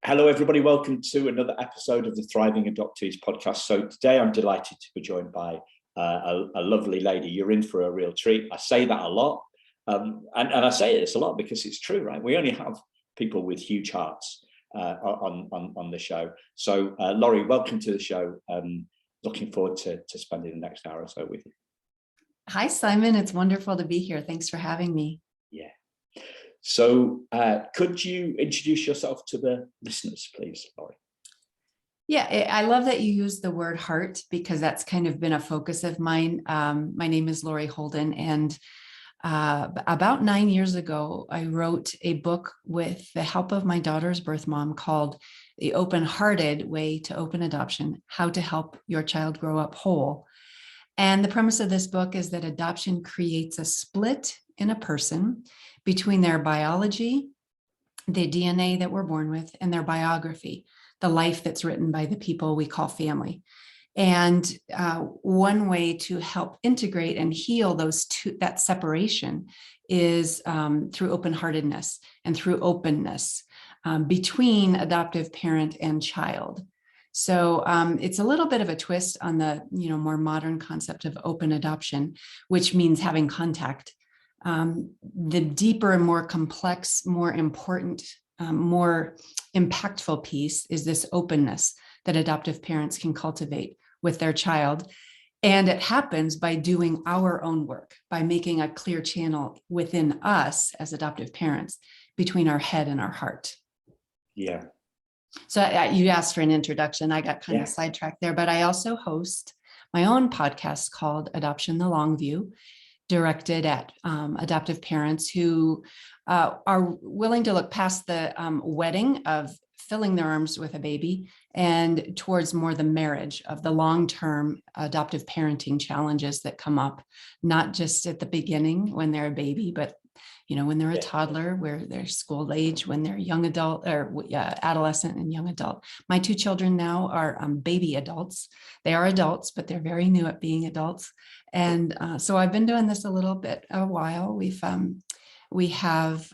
Hello, everybody. Welcome to another episode of the Thriving Adoptees podcast. So today I'm delighted to be joined by a lovely lady. You're in for a real treat. I say that a lot. And I say this a lot because it's true, right? We only have people with huge hearts on the show. So Laurie, welcome to the show. Looking forward to spending the next hour or so with you. Hi, Simon. It's wonderful to be here. Thanks for having me. Yeah. So could you introduce yourself to the listeners, please, Laurie? Yeah, I love that you use the word heart because that's kind of been a focus of mine. My name is Laurie Holden, and about 9 years ago, I wrote a book with the help of my daughter's birth mom called The Open-Hearted Way to Open Adoption: How to Help Your Child Grow Up Whole. And the premise of this book is that adoption creates a split in a person between their biology, the DNA that we're born with, and their biography, the life that's written by the people we call family. And one way to help integrate and heal that separation is through open-heartedness and through openness between adoptive parent and child. So it's a little bit of a twist on the more modern concept of open adoption, which means having contact. The deeper and more complex, more important, more impactful piece is this openness that adoptive parents can cultivate with their child. And it happens by doing our own work, by making a clear channel within us as adoptive parents between our head and our heart. Yeah. So you asked for an introduction. I got kind of sidetracked there, but I also host my own podcast called Adoption: The Long View, directed at adoptive parents who are willing to look past the wedding of filling their arms with a baby and towards more the marriage of the long-term adoptive parenting challenges that come up, not just at the beginning when they're a baby, but when they're a toddler, where they're school age, when they're young adult or adolescent and young adult. My two children now are baby adults. They are adults, but they're very new at being adults. And so I've been doing this a while. We have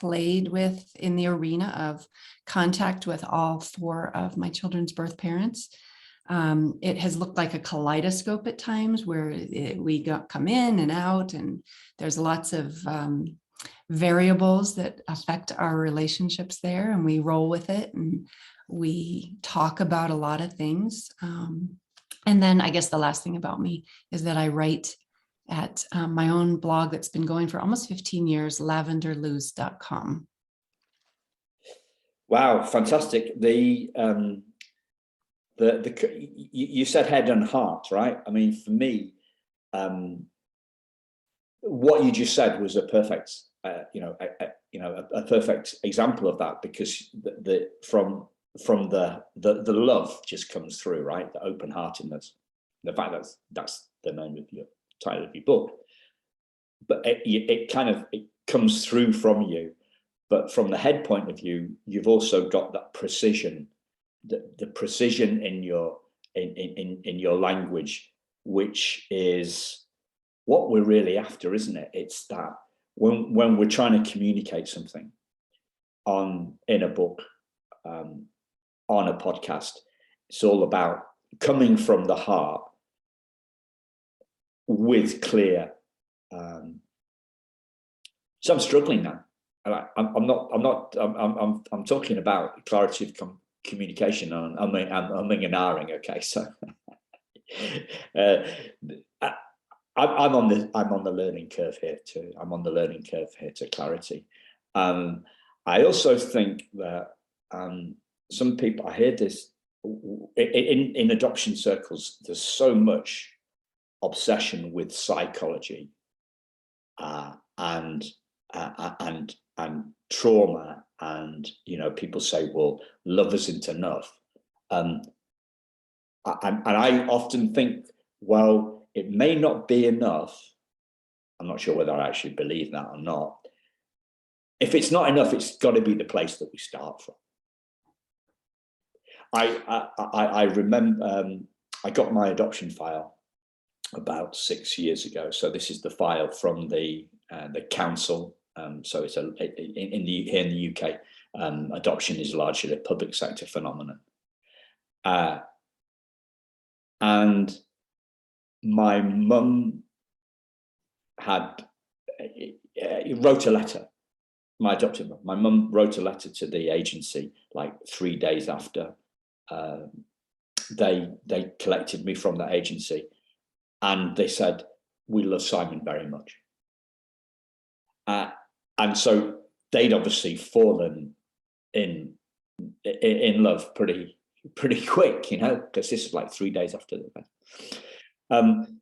played in the arena of contact with all four of my children's birth parents. It has looked like a kaleidoscope at times where we come in and out, and there's lots of variables that affect our relationships there, and we roll with it and we talk about a lot of things. And then I guess the last thing about me is that I write at my own blog that's been going for almost 15 years, lavenderluz.com. Wow, fantastic. You said head and heart, right? I mean, for me, what you just said was a perfect, a perfect example of that, because from the love just comes through, right? The open-heartedness, the fact that that's the name of your title of your book, but it comes through from you. But from the head point of view, you've also got that precision. The precision in your language, which is what we're really after, isn't it? It's that when we're trying to communicate something in a book, on a podcast, it's all about coming from the heart with clear. So I'm struggling now. I'm talking about clarity of communication. I'm and ahhing. Okay, so I'm on the learning curve here too. I'm on the learning curve here to clarity. I also think that some people, I hear this in adoption circles. There's so much obsession with psychology and trauma, and people say, well, love isn't enough, and I often think, well, it may not be enough. I'm not sure whether I actually believe that or not. If it's not enough, it's got to be the place that we start from. I remember I got my adoption file about 6 years ago. So this is the file from the council. So it's here in the UK, Adoption is largely a public sector phenomenon. And my mum wrote a letter. My adoptive mum, my mum wrote a letter to the agency like 3 days after they collected me from that agency, and they said, "We love Simon very much." And so they'd obviously fallen in love pretty quick, because this is like 3 days after the event.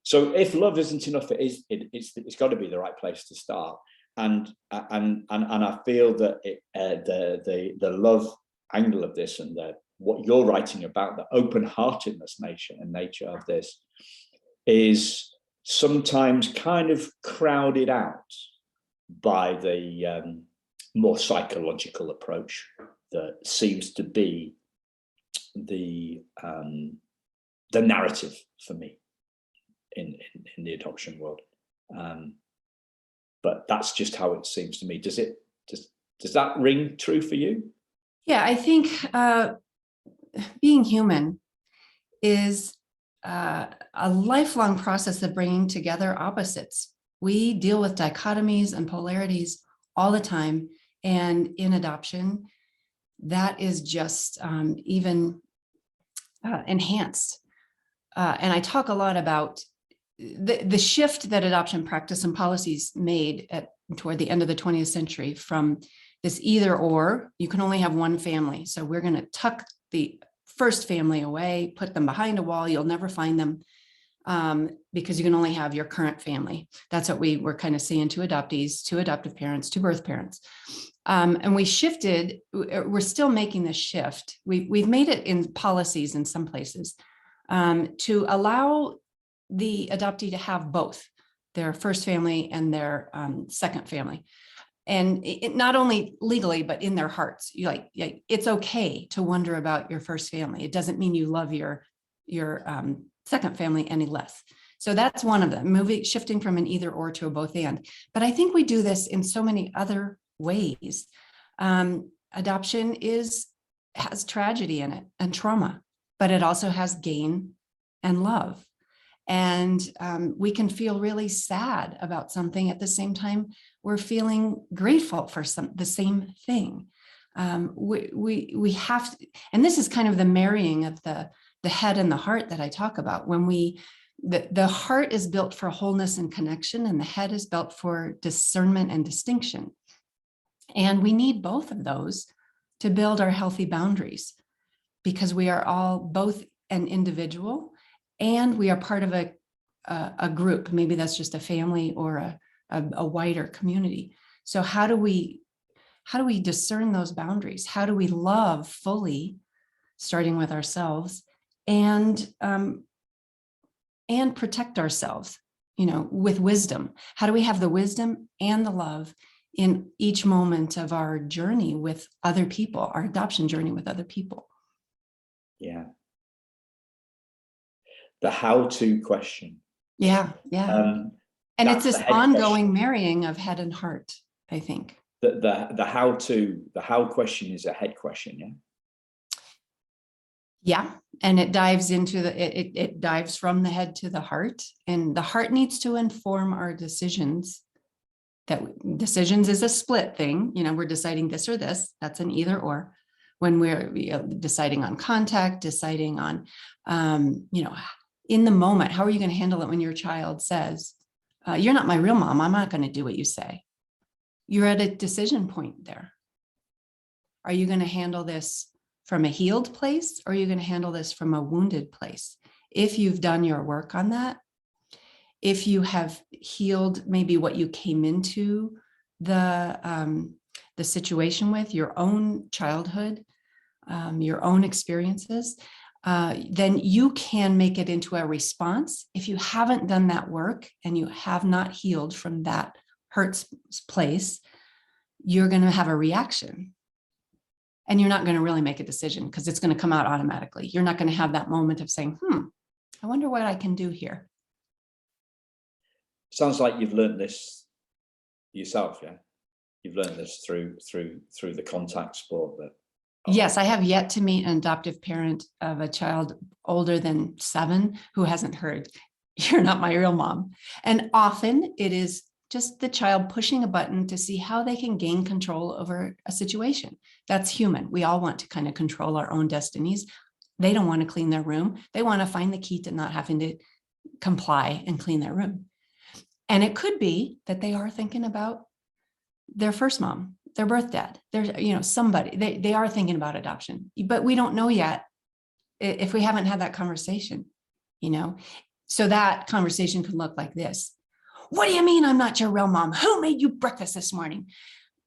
So if love isn't enough, it's got to be the right place to start. And I feel that the love angle of this, and what you're writing about, the open-heartedness nature of this, is sometimes kind of crowded out by the more psychological approach that seems to be the narrative for me in the adoption world. But that's just how it seems to me. Does that ring true for you? Yeah, I think being human is a lifelong process of bringing together opposites. We deal with dichotomies and polarities all the time. And in adoption, that is just even enhanced. And I talk a lot about the shift that adoption practice and policies made toward the end of the 20th century, from this either or, you can only have one family. So we're going to tuck the first family away, put them behind a wall. You'll never find them because you can only have your current family. That's what we were kind of saying to adoptees, to adoptive parents, to birth parents. And we shifted, we're still making this shift. We've made it in policies in some places to allow the adoptee to have both their first family and their second family. And not only legally, but in their hearts. It's okay to wonder about your first family. It doesn't mean you love your second family any less. So that's one of them, shifting from an either or to a both and. But I think we do this in so many other ways. Adoption has tragedy in it and trauma, but it also has gain and love. And we can feel really sad about something at the same time we're feeling grateful for the same thing. We have to, and this is kind of the marrying of the head and the heart that I talk about. When the heart is built for wholeness and connection, and the head is built for discernment and distinction. And we need both of those to build our healthy boundaries, because we are all both an individual and we are part of a group. Maybe that's just a family or a wider community. So how do we discern those boundaries? How do we love fully, starting with ourselves, and protect ourselves, with wisdom? How do we have the wisdom and the love in each moment of our journey with other people, our adoption journey with other people? Yeah. The how-to question. Yeah. And it's this ongoing marrying of head and heart, I think. The how question is a head question, yeah? Yeah, and it dives into it dives from the head to the heart, and the heart needs to inform our decisions. Decisions is a split thing. We're deciding this or this. That's an either or. When we're deciding on contact, deciding on, in the moment, how are you going to handle it when your child says, "You're not my real mom. I'm not going to do what you say." You're at a decision point there. Are you going to handle this from a healed place, or are you going to handle this from a wounded place? If you've done your work on that, if you have healed maybe what you came into the situation with, your own childhood, your own experiences, then you can make it into a response. If you haven't done that work and you have not healed from that hurt place, you're going to have a reaction. And you're not going to really make a decision, because it's going to come out automatically. You're not going to have that moment of saying, I wonder what I can do here. Sounds like you've learned this yourself, yeah? You've learned this through the contact sport that. Yes, I have yet to meet an adoptive parent of a child older than 7 who hasn't heard, "You're not my real mom." And often it is just the child pushing a button to see how they can gain control over a situation. That's human. We all want to kind of control our own destinies. They don't want to clean their room. They want to find the key to not having to comply and clean their room. And it could be that they are thinking about their first mom, their birth dad. There's, somebody, they are thinking about adoption, but we don't know yet if we haven't had that conversation, So that conversation could look like this. "What do you mean I'm not your real mom? Who made you breakfast this morning?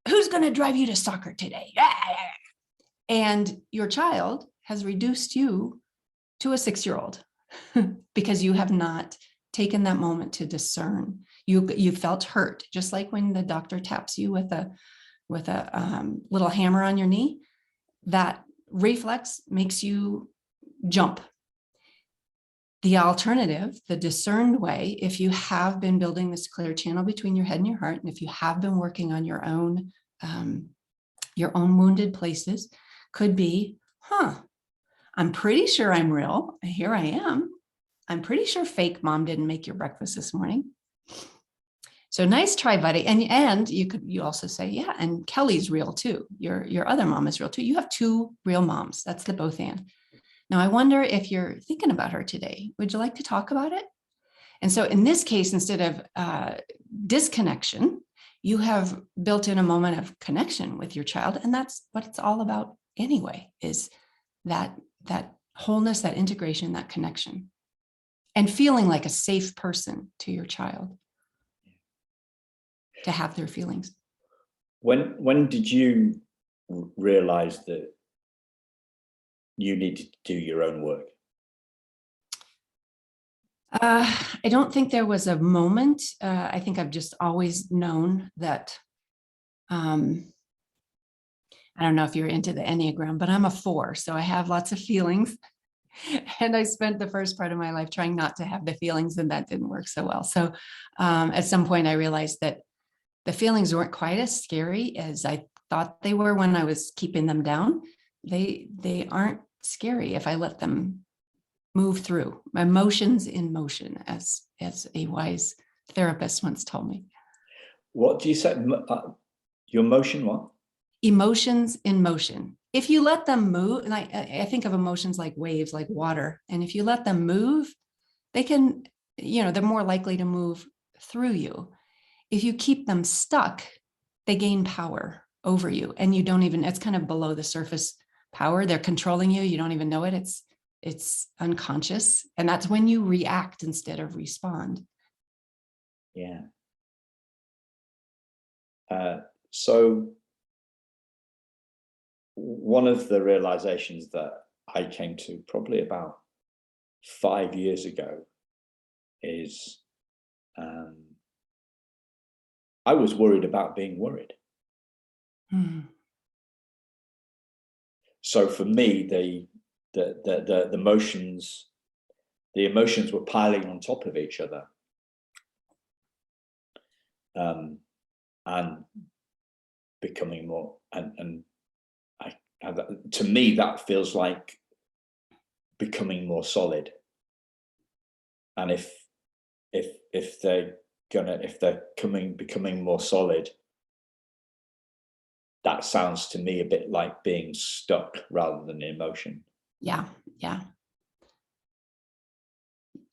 Who's going to drive you to soccer today?" And your child has reduced you to a 6-year-old because you have not taken that moment to discern. You felt hurt, just like when the doctor taps you with a little hammer on your knee. That reflex makes you jump. The alternative, the discerned way, if you have been building this clear channel between your head and your heart, and if you have been working on your own wounded places, could be, I'm pretty sure I'm real. Here I am. I'm pretty sure fake mom didn't make your breakfast this morning. So nice try, buddy. And you also say, yeah, and Kelly's real too. Your other mom is real too. You have 2 real moms. That's the both and. Now, I wonder if you're thinking about her today. Would you like to talk about it? And so in this case, instead of disconnection, you have built in a moment of connection with your child. And that's what it's all about anyway, is that wholeness, that integration, that connection, and feeling like a safe person to your child to have their feelings. When did you realize that you needed to do your own work? I don't think there was a moment. I think I've just always known that. I don't know if you're into the Enneagram, but I'm a 4, so I have lots of feelings. And I spent the first part of my life trying not to have the feelings, and that didn't work so well. So at some point I realized that the feelings weren't quite as scary as I thought they were when I was keeping them down. They aren't scary if I let them move through. Emotions in motion, as a wise therapist once told me. What do you say? Your motion, what? Emotions in motion. If you let them move, and I think of emotions like waves, like water. And if you let them move, they can, they're more likely to move through you. If you keep them stuck, they gain power over you. And you don't even, it's kind of below the surface power. They're controlling you. You don't even know it. It's unconscious. And that's when you react instead of respond. Yeah. So one of the realizations that I came to probably about 5 years ago is I was worried about being worried. So for me, the emotions were piling on top of each other, and becoming more. And to me, that feels like becoming more solid. And if they're becoming more solid, that sounds to me a bit like being stuck rather than emotion. Yeah.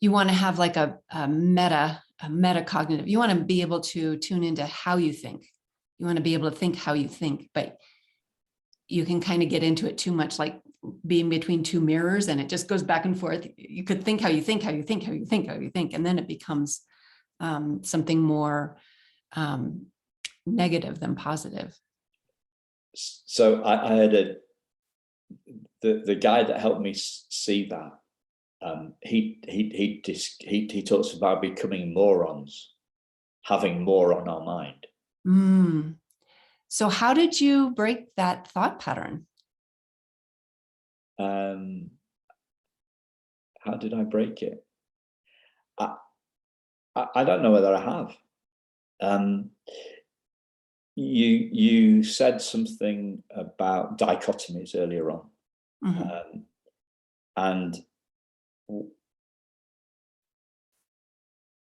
You want to have like a metacognitive. You want to be able to tune into how you think. You want to be able to think how you think, but you can kind of get into it too much, like being between 2 mirrors, and it just goes back and forth. You could think how you think, how you think, how you think, how you think, and then it becomes something more negative than positive. So I had the guy that helped me see that. He talks about becoming morons, having more on our mind. So how did you break that thought pattern? How did I break it? I don't know whether I have. you said something about dichotomies earlier on, and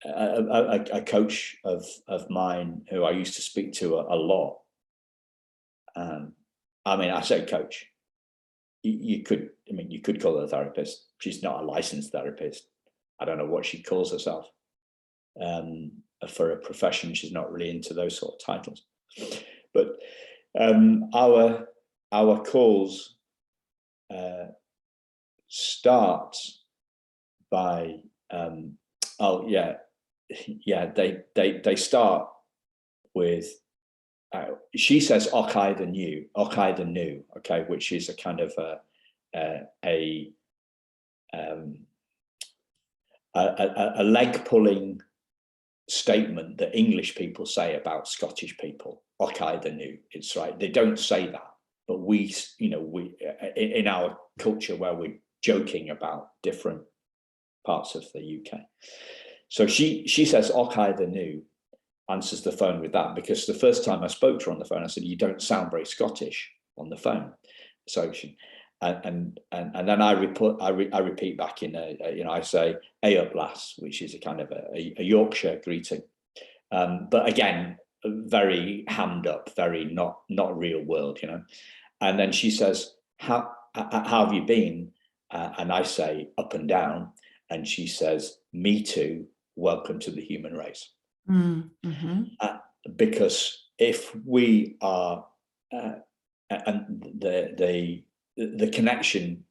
a coach of mine who I used to speak to a lot. I mean, I say coach. You could call her a therapist. She's not a licensed therapist. I don't know what she calls herself. For a profession, she's not really into those sort of titles. But our calls start by they start with she says okay the new, okay, which is a kind of a leg pulling statement that English people say about Scottish people. Okay the new, it's right, they don't say that, but we in our culture where we're joking about different parts of the UK. So she says okay the new, answers the phone with that, because the first time I spoke to her on the phone, I said, you don't sound very Scottish on the phone. So she, and then I repeat back in I say "Hey up lass," which is a kind of a Yorkshire greeting, but again very hammed up, very not real world, And then she says, how have you been? And I say up and down, and she says, me too, welcome to the human race. Because if we are, and the connection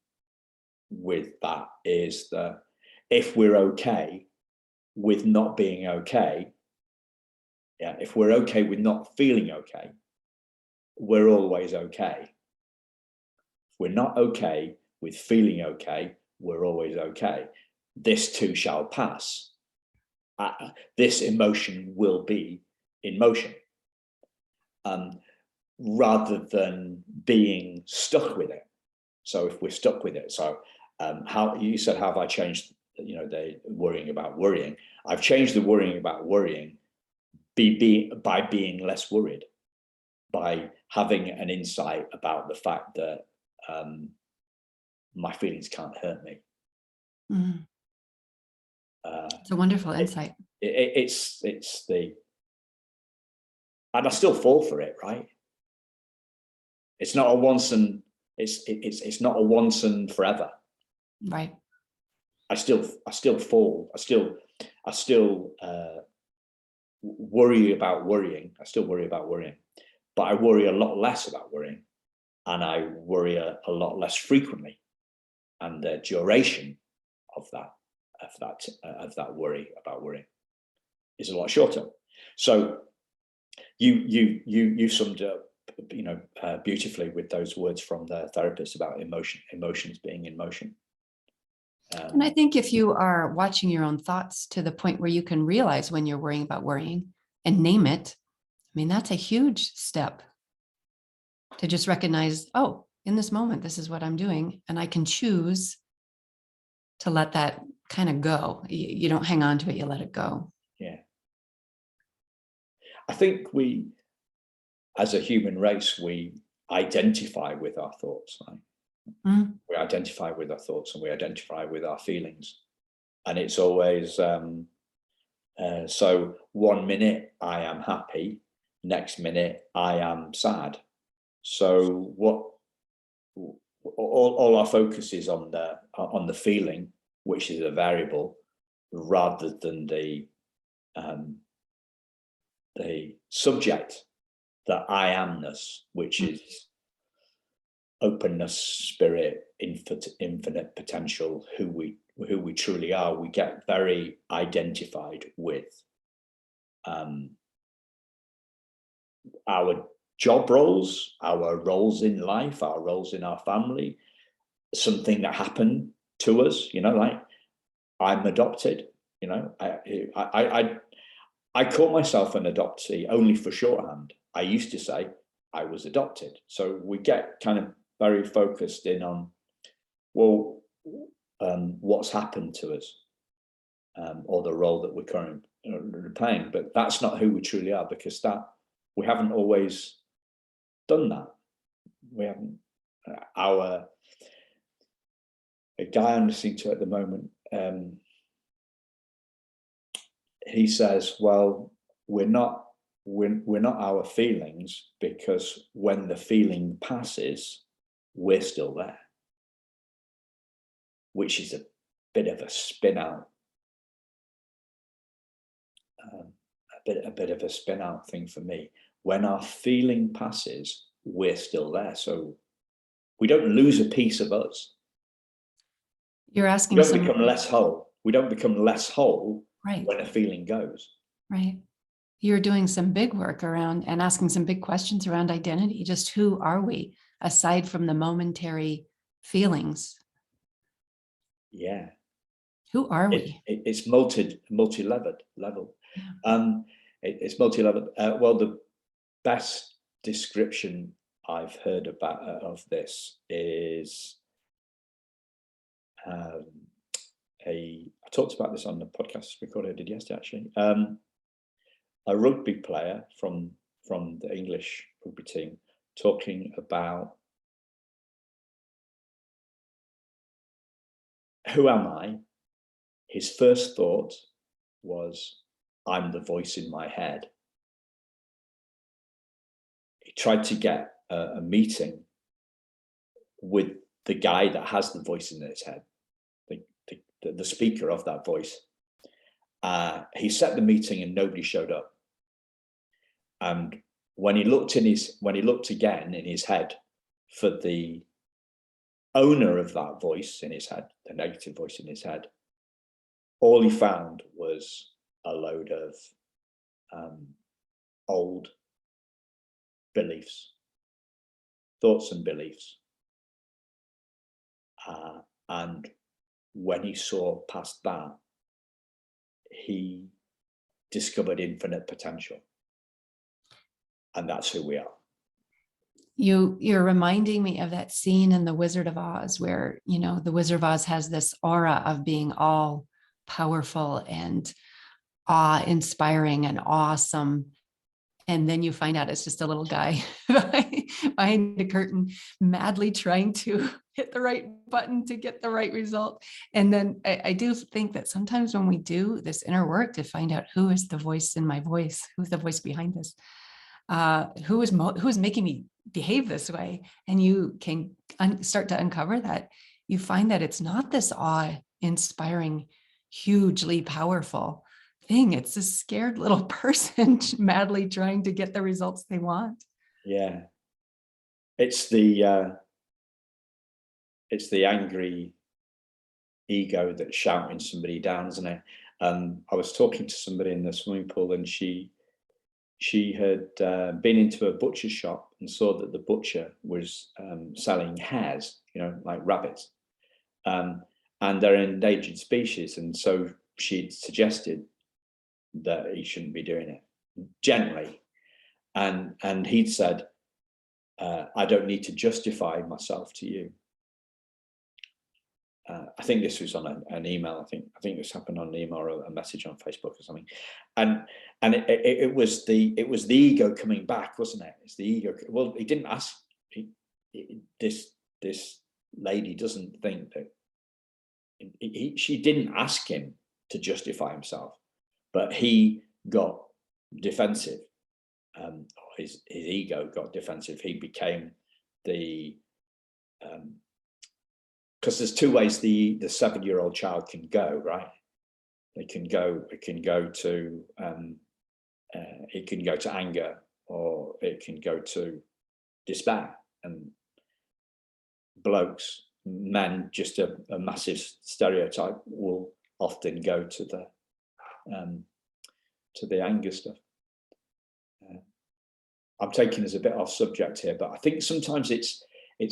with that is that if we're okay with not being okay, if we're okay with not feeling okay, we're always okay. If we're not okay with feeling okay, we're always okay. This too shall pass. This emotion will be in motion, rather than being stuck with it. So if we're stuck with it, so how you said, how have I changed, the worrying about worrying? I've changed the worrying about worrying by being less worried, by having an insight about the fact that my feelings can't hurt me. It's a wonderful insight. It's and I still fall for it, right? It's not a once and it's not a once and forever. Right. I still fall. I still worry about worrying. I still worry about worrying, but I worry a lot less about worrying, and I worry a lot less frequently, and the duration of that worry about worrying is a lot shorter. So you summed up, beautifully with those words from the therapist about emotions being in motion. And I think if you are watching your own thoughts to the point where you can realize when you're worrying about worrying and name it, I mean, that's a huge step to just recognize, oh, in this moment, this is what I'm doing. And I can choose to let that kind of go. You don't hang on to it, you let it go. Yeah. I think we, as a human race, we identify with our thoughts, right? We identify with our thoughts and we identify with our feelings. And it's always, so 1 minute I am happy, next minute I am sad. So all our focus is on the feeling, which is a variable, rather than the subject, the I amness, which is openness, spirit, infinite potential, who we truly are. We get very identified with our job roles, our roles in life, our roles in our family, something that happened to us, like I'm adopted, I call myself an adoptee only for shorthand. I used to say I was adopted. So we get kind of very focused in on, well, what's happened to us, or the role that we're currently playing. But that's not who we truly are, because that we haven't always done that. We haven't. A guy I'm listening to at the moment, he says, well, we're not our feelings, because when the feeling passes, we're still there, which is a bit of a spin out, a bit of a spin out thing for me. When our feeling passes, we're still there. So we don't lose a piece of us. You're asking We don't become less whole. We don't become less whole right when a feeling goes. right. You're doing some big work around and asking some big questions around identity. Just who are we aside from the momentary feelings? Yeah. Who are we? It's multi-leveled. Yeah. It's multi-leveled. Well, the best description I've heard about of this is I talked about this on the podcast recording I did yesterday, actually. A rugby player from the English rugby team talking about, who am I? His first thought was, I'm the voice in my head. He tried to get a meeting with the guy that has the voice in his head, the speaker of that voice. He set the meeting and nobody showed up. And when he looked again in his head for the owner of that voice in his head, the negative voice in his head, all he found was a load of old beliefs, thoughts and beliefs. And when he saw past that, he discovered infinite potential. And that's who we are. You're reminding me of that scene in The Wizard of Oz where, the Wizard of Oz has this aura of being all powerful and awe-inspiring and awesome. And then you find out it's just a little guy behind the curtain, madly trying to hit the right button to get the right result. And then I do think that sometimes when we do this inner work to find out who is the voice in my voice, who's the voice behind this, who is making me behave this way, and you can start to uncover that, you find that it's not this awe-inspiring, hugely powerful thing. It's a scared little person madly trying to get the results they want. Yeah, it's the angry ego that's shouting somebody down, isn't it? I was talking to somebody in the swimming pool, and she had been into a butcher's shop and saw that the butcher was selling hares, like rabbits, and they're an endangered species, and so she'd suggested that he shouldn't be doing it gently, and he'd said, I don't need to justify myself to you. I think this was on an email. I think this happened on an email or a message on Facebook or something, and it was the ego coming back, wasn't it? It's the ego. Well, he didn't ask. This lady doesn't think that she didn't ask him to justify himself, but he got defensive. His ego got defensive. He became the because there's two ways the 7-year-old child can go, right? It can go to anger, or it can go to despair. And blokes, men, just a massive stereotype, will often go to the anger stuff. I'm taking us a bit off subject here, but I think sometimes it's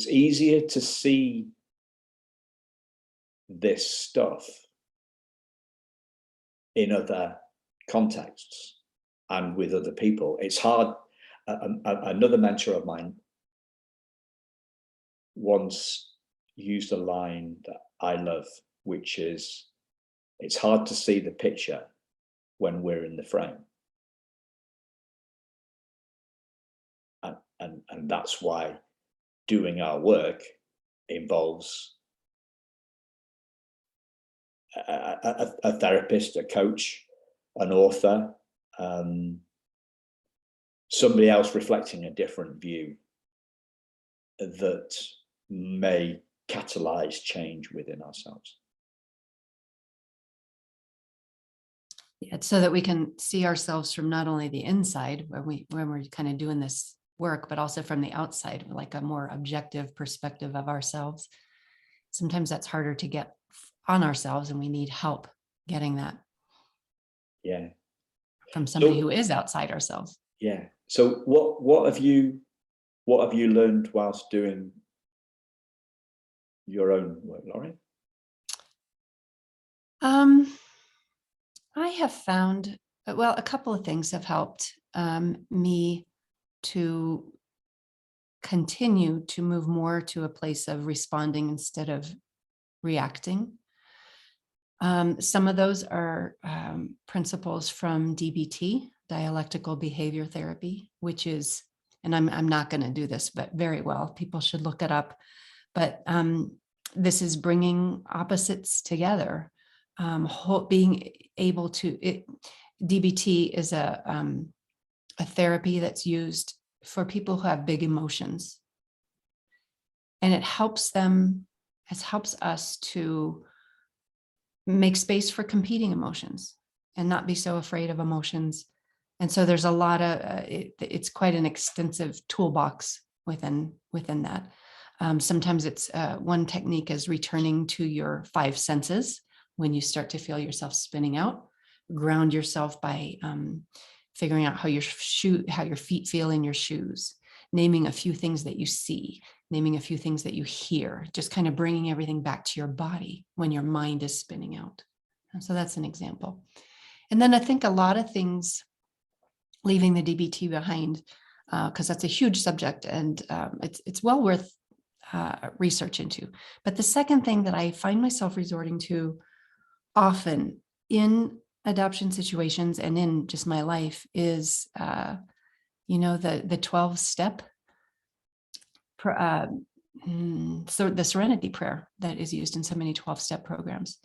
easier to see this stuff in other contexts and with other people. It's hard. Another mentor of mine once used a line that I love, which is, it's hard to see the picture when we're in the frame. and that's why doing our work involves a therapist, a coach, an author, somebody else reflecting a different view that may catalyze change within ourselves. Yeah, so that we can see ourselves from not only the inside when we're kind of doing this work, but also from the outside, like a more objective perspective of ourselves. Sometimes that's harder to get on ourselves, and we need help getting that. Yeah. From somebody who is outside ourselves. Yeah. So what have you learned whilst doing your own work, Laurie? I have found, well, a couple of things have helped me to continue to move more to a place of responding instead of reacting. Some of those are principles from DBT, dialectical behavior therapy, which is, and I'm not going to do this, but very well, people should look it up. But this is bringing opposites together, being able to, DBT is a therapy that's used for people who have big emotions. And it helps us to make space for competing emotions and not be so afraid of emotions. And so there's a lot of, it's quite an extensive toolbox within that. Sometimes it's one technique is returning to your 5 senses when you start to feel yourself spinning out. Ground yourself by figuring out how your feet feel in your shoes, naming a few things that you see, naming a few things that you hear, just kind of bringing everything back to your body when your mind is spinning out. And so that's an example. And then I think a lot of things, leaving the DBT behind, because that's a huge subject, and it's well worth research into. But the second thing that I find myself resorting to often in adoption situations and in just my life is, the 12-step, so the serenity prayer that is used in so many 12-step programs.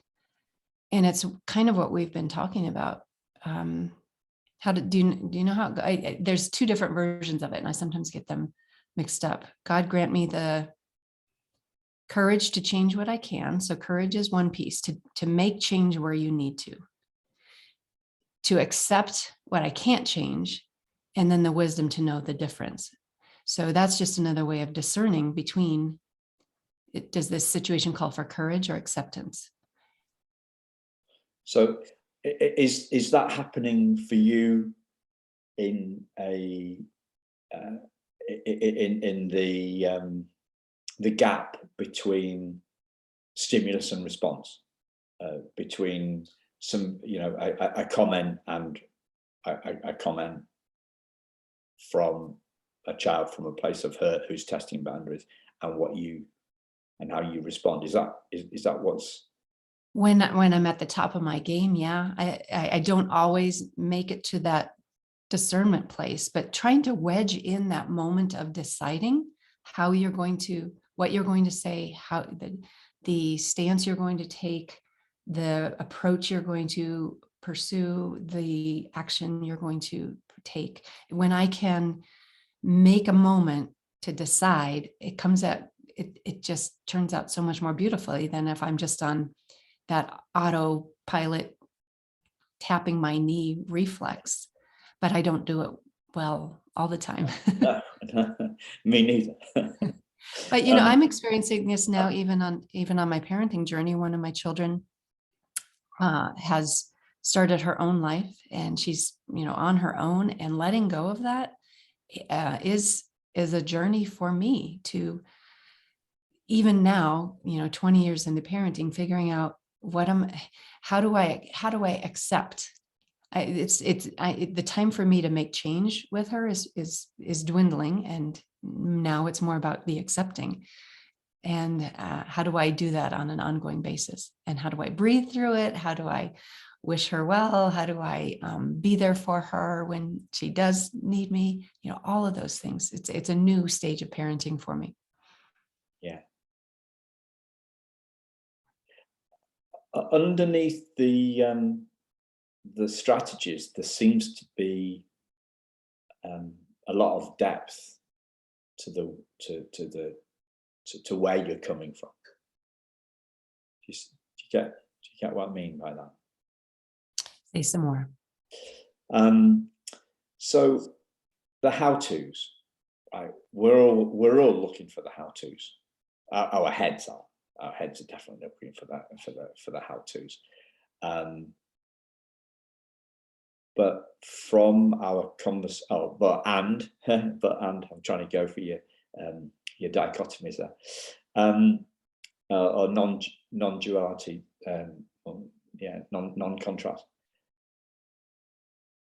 And it's kind of what we've been talking about. Do you know how, there's 2 different versions of it, and I sometimes get them mixed up. God grant me the courage to change what I can. So courage is one piece, to make change where you need to accept what I can't change, and then the wisdom to know the difference. So that's just another way of discerning between, does this situation call for courage or acceptance? So is that happening for you in a in the gap between stimulus and response, between some, a comment and a comment from a child from a place of hurt who's testing boundaries, and how you respond? Is that what's when I'm at the top of my game? Yeah, I don't always make it to that discernment place, but trying to wedge in that moment of deciding what you're going to say, how the stance you're going to take, the approach you're going to pursue, the action you're going to take. When I can make a moment to decide, it just turns out so much more beautifully than if I'm just on that autopilot tapping my knee reflex. But I don't do it well all the time. No, me neither. But I'm experiencing this now, even on my parenting journey. One of my children has started her own life, and she's on her own, and letting go of that is a journey for me to, even now, 20 years into parenting, figuring out how do I accept. The time for me to make change with her is dwindling, and now it's more about the accepting. And how do I do that on an ongoing basis? And how do I breathe through it? How do I wish her well? How do I be there for her when she does need me? All of those things. It's a new stage of parenting for me. Yeah. Underneath the strategies, there seems to be a lot of depth to where you're coming from. Do you get what I mean by that? Say some more. So the how-tos, right? We're all looking for the how-tos. Our heads are. Our heads are definitely looking for that, for the how-tos. But from our I'm trying to go for your dichotomies there, or non-duality, non-contrast.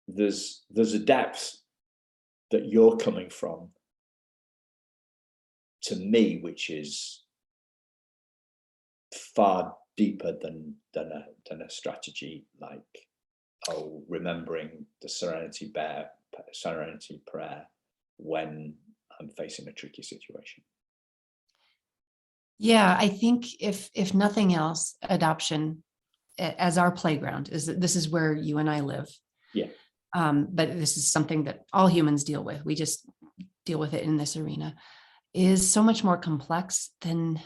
There's a depth that you're coming from to me, which is far deeper than a strategy like, remembering the serenity prayer when I'm facing a tricky situation. Yeah, I think if nothing else, adoption as our playground this is where you and I live. Yeah. But this is something that all humans deal with. We just deal with it in this arena. Is so much more complex than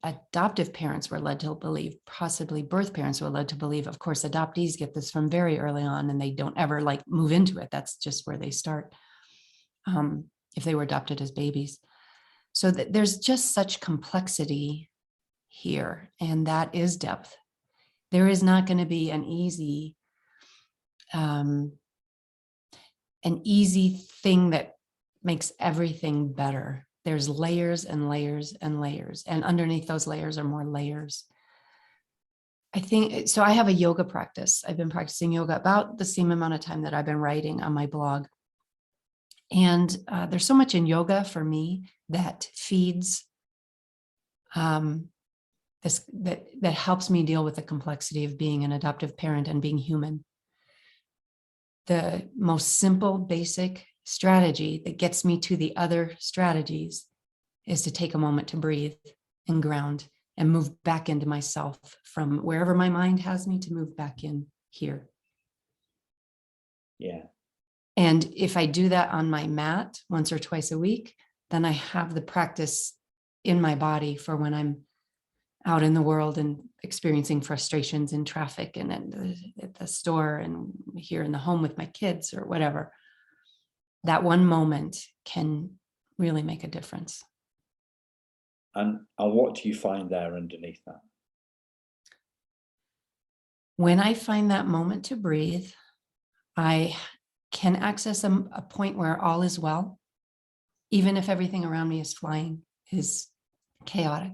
adoptive parents were led to believe, possibly birth parents were led to believe. Of course, adoptees get this from very early on and they don't ever move into it. That's just where they start if they were adopted as babies. So there's just such complexity here, and that is depth. There is not going to be an easy thing that makes everything better. There's layers and layers and layers, and underneath those layers are more layers. I think so. I have a yoga practice. I've been practicing yoga about the same amount of time that I've been writing on my blog. And there's so much in yoga for me that feeds that helps me deal with the complexity of being an adoptive parent and being human. The most simple, basic strategy that gets me to the other strategies is to take a moment to breathe and ground and move back into myself from wherever my mind has me to move back in here. Yeah. And if I do that on my mat once or twice a week, then I have the practice in my body for when I'm out in the world and experiencing frustrations in traffic and at the store and here in the home with my kids or whatever. That one moment can really make a difference. And what do you find there underneath that? When I find that moment to breathe, I can access a point where all is well, even if everything around me is flying, is chaotic.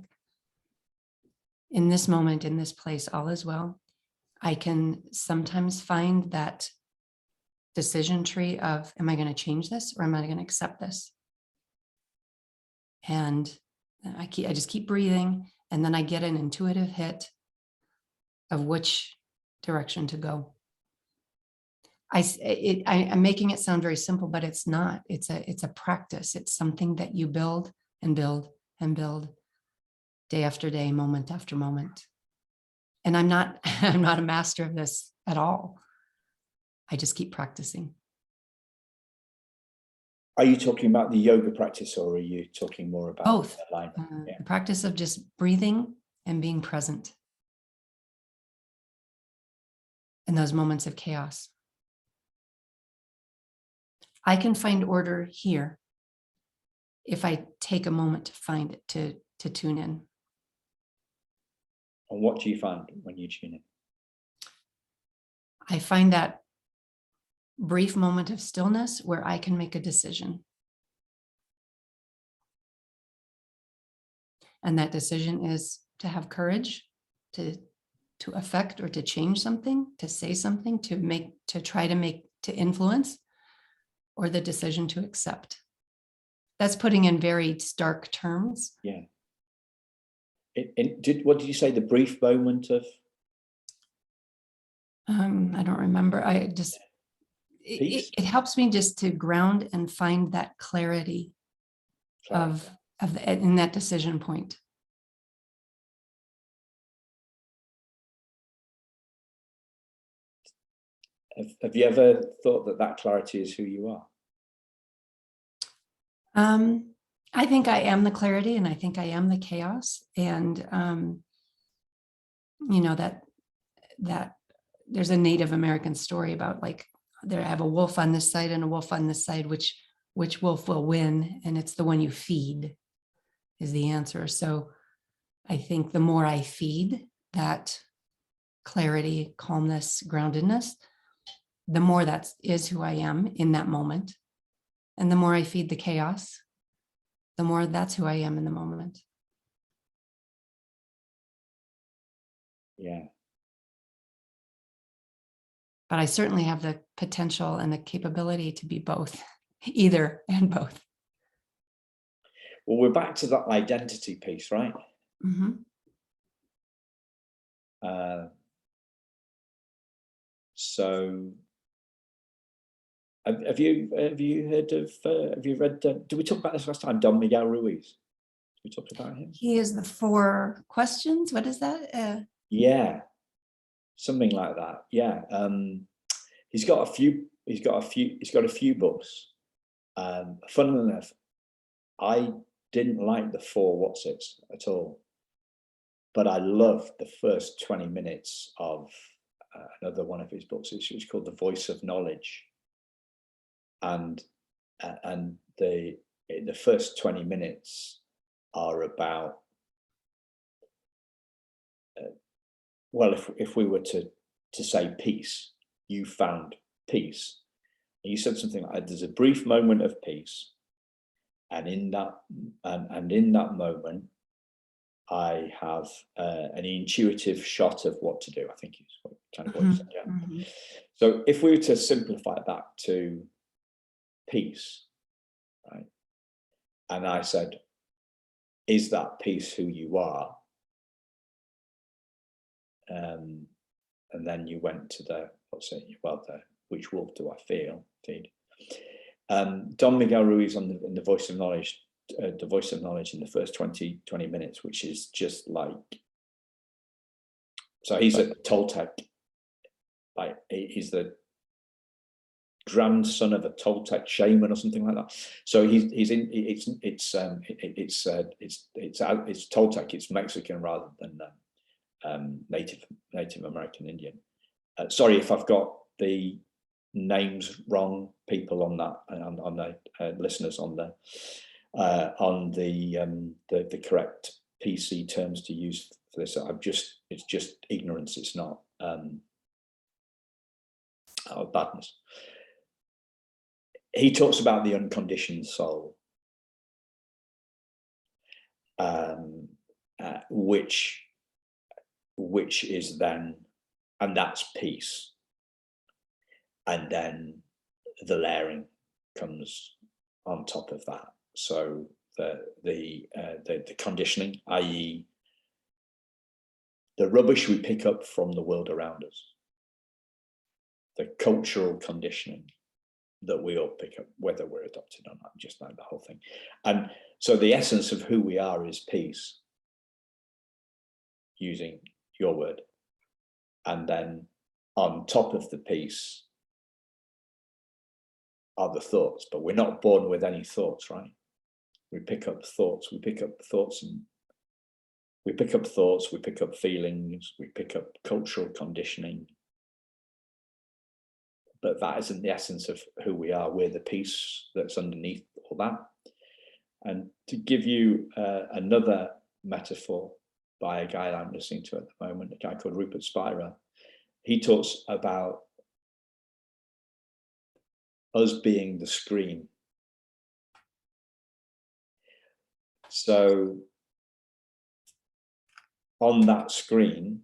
In this moment, in this place, all is well. I can sometimes find that decision tree of, am I going to change this or am I going to accept this? And I just keep breathing, and then I get an intuitive hit of which direction to go. I'm making it sound very simple, but it's not. It's a practice. It's something that you build and build and build day after day, moment after moment. And I'm not a master of this at all. I just keep practicing. Are you talking about the yoga practice, or are you talking more about both? Yeah. The practice of just breathing and being present in those moments of chaos. I can find order here if I take a moment to find it, to tune in. And what do you find when you tune in? I find that brief moment of stillness where I can make a decision. And that decision is to have courage to affect or to change something, to say something, to influence, or the decision to accept. That's putting in very stark terms. Yeah. What did you say? The brief moment of? I don't remember. Peace. It helps me just to ground and find that clarity of in that decision point. Have you ever thought that clarity is who you are? I think I am the clarity, and I think I am the chaos. And that there's a Native American story about, like, I have a wolf on this side and a wolf on this side, which wolf will win? And it's the one you feed is the answer. So I think the more I feed that clarity, calmness, groundedness, the more that is who I am in that moment. And the more I feed the chaos, the more that's who I am in the moment. Yeah. But I certainly have the potential and the capability to be both, either and both. Well, we're back to that identity piece, right? Mm-hmm. So have you heard of, have you read, did we talk about this last time, Don Miguel Ruiz? We talked about him. He is the 4 questions. What is that? Yeah, something like that. Yeah. He's got a few books. Funnily enough, I didn't like the 4 what's-its at all, but I loved the first 20 minutes of another one of his books. It's called The Voice of Knowledge. And the first 20 minutes are about, well, if we were to say peace, you found peace. And you said something like, there's a brief moment of peace, and in that moment, I have an intuitive shot of what to do. I think is kind of what you said. Yeah. Mm-hmm. So if we were to simplify that to peace, right? And I said, is that peace who you are? And then you went to the which wolf do I feed? Don Miguel Ruiz in the Voice of Knowledge, the Voice of Knowledge in the first 20 minutes, which is just like, so he's a Toltec, like he's the grandson of a Toltec shaman or something like that. So it's Toltec, it's Mexican rather than Native American Indian. Sorry if I've got the names wrong, people on that, on the listeners on the correct PC terms to use for this. It's just ignorance. It's not badness. He talks about the unconditioned soul, which is then, and that's peace. And then the layering comes on top of that. So the conditioning, i.e., the rubbish we pick up from the world around us, the cultural conditioning that we all pick up, whether we're adopted or not, just like the whole thing. And so the essence of who we are is peace, using your word. And then on top of the peace are the thoughts, but we're not born with any thoughts, right? We pick up thoughts, we pick up feelings, we pick up cultural conditioning. But that isn't the essence of who we are. We're the peace that's underneath all that. And to give you another metaphor by a guy that I'm listening to at the moment, a guy called Rupert Spira, he talks about us being the screen. So on that screen,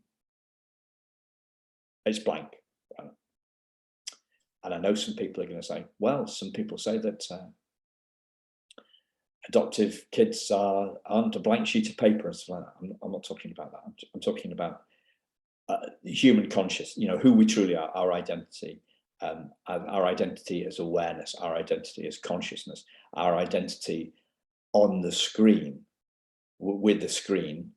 it's blank. Right? And I know some people are going to say, well, some people say that adoptive kids aren't a blank sheet of paper and stuff like that. I'm not talking about that. I'm talking about human conscious, who we truly are, our identity. Our identity as awareness, our identity as consciousness, our identity on the screen, with the screen.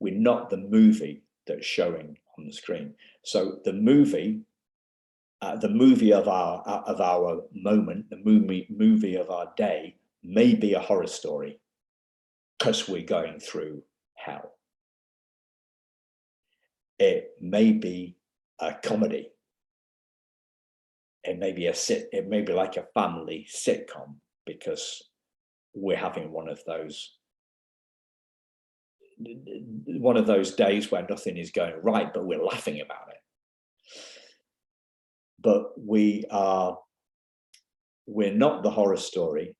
We're not the movie that's showing on the screen. So the movie of our moment, the movie of our day may be a horror story because we're going through hell. It may be a comedy. It may be like a family sitcom because we're having one of those days where nothing is going right, but we're laughing about it. But we're not the horror story,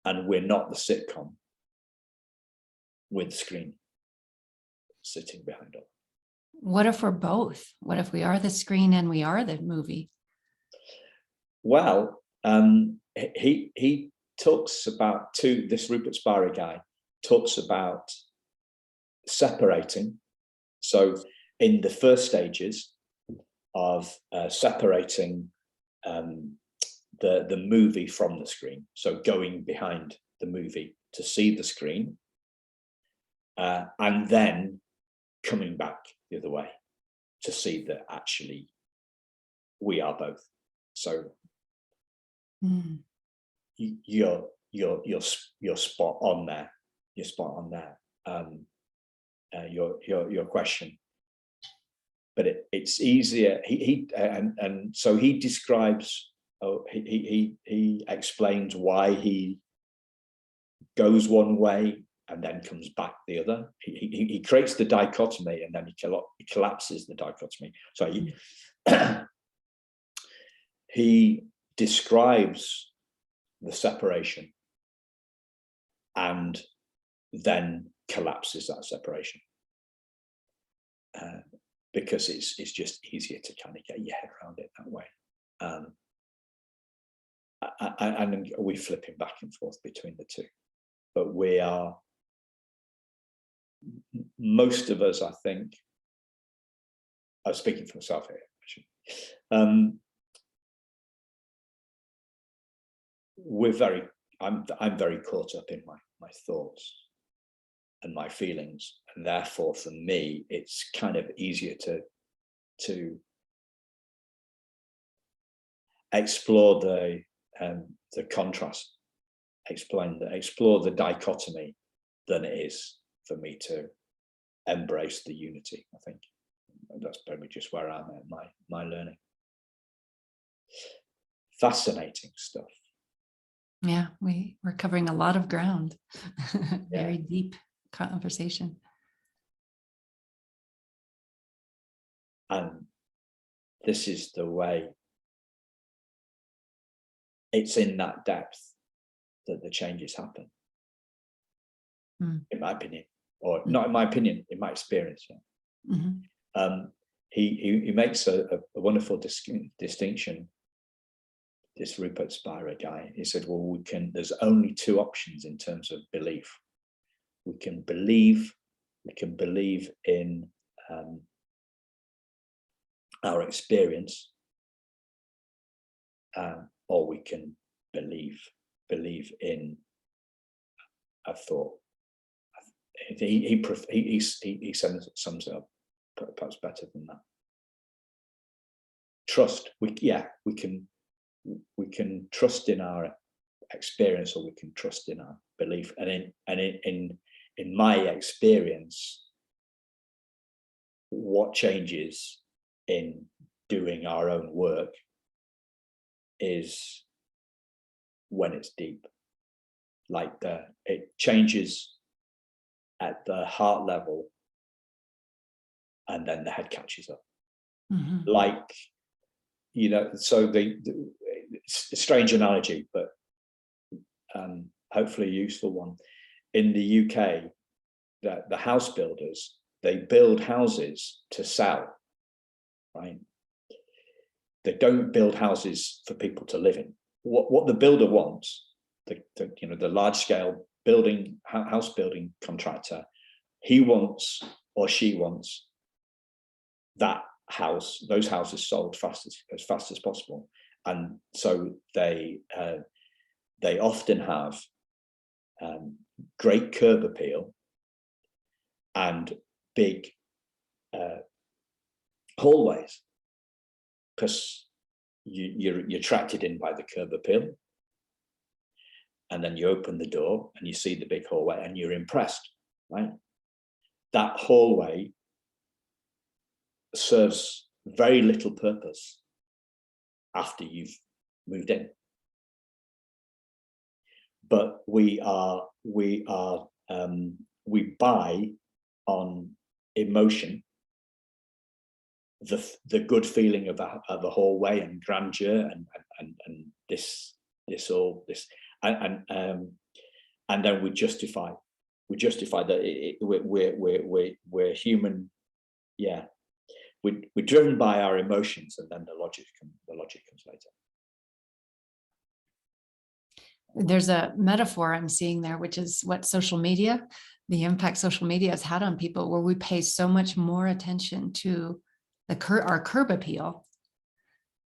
and we're not the sitcom with the screen sitting behind us. What if we're both? What if we are the screen and we are the movie? Well, he talks about this Rupert Spira guy talks about separating. So in the first stages of separating the movie from the screen, so going behind the movie to see the screen, and then coming back the other way to see that actually we are both. So you're spot on there. You're spot on there. Your question, but it's easier. So he describes. He explains why he goes one way and then comes back the other. He creates the dichotomy and then he collapses the dichotomy. So he describes the separation and then collapses that separation because it's just easier to kind of get your head around it that way. And we're flipping back and forth between the two, but most of us, I think, I'm speaking for myself here, actually, I'm very caught up in my thoughts and my feelings, and therefore for me it's kind of easier to explore the contrast, explore the dichotomy than it is for me to embrace the unity. I think that's probably just where I'm at my learning. Fascinating stuff. Yeah, we're covering a lot of ground. Very deep conversation. And this is the way. It's in that depth that the changes happen, in my opinion, or not in my opinion, in my experience. He makes a wonderful distinction. This Rupert Spira guy, he said, well, there's only two options in terms of belief. We can believe in our experience, or we can believe in a thought. He sums it up perhaps better than that. Trust. We can trust in our experience, or we can trust in our belief. And in my experience, what changes in doing our own work is when it's deep. Like it changes at the heart level, and then the head catches up. Like, so it's a strange analogy, but hopefully a useful one. In the UK, the house builders, they build houses to sell, right? They don't build houses for people to live in. What the builder wants, the large scale house building contractor he wants or she wants that house, those houses sold as fast as possible, and so they often have great curb appeal and big hallways, because you're attracted in by the curb appeal, and then you open the door and you see the big hallway and you're impressed, right? That hallway serves very little purpose after you've moved in, but we buy on emotion, the good feeling of a hallway and grandeur and this and then we justify that we're human. Yeah, we're driven by our emotions, and then the logic comes later. There's a metaphor I'm seeing there, which is what the impact social media has had on people, where we pay so much more attention to our curb appeal,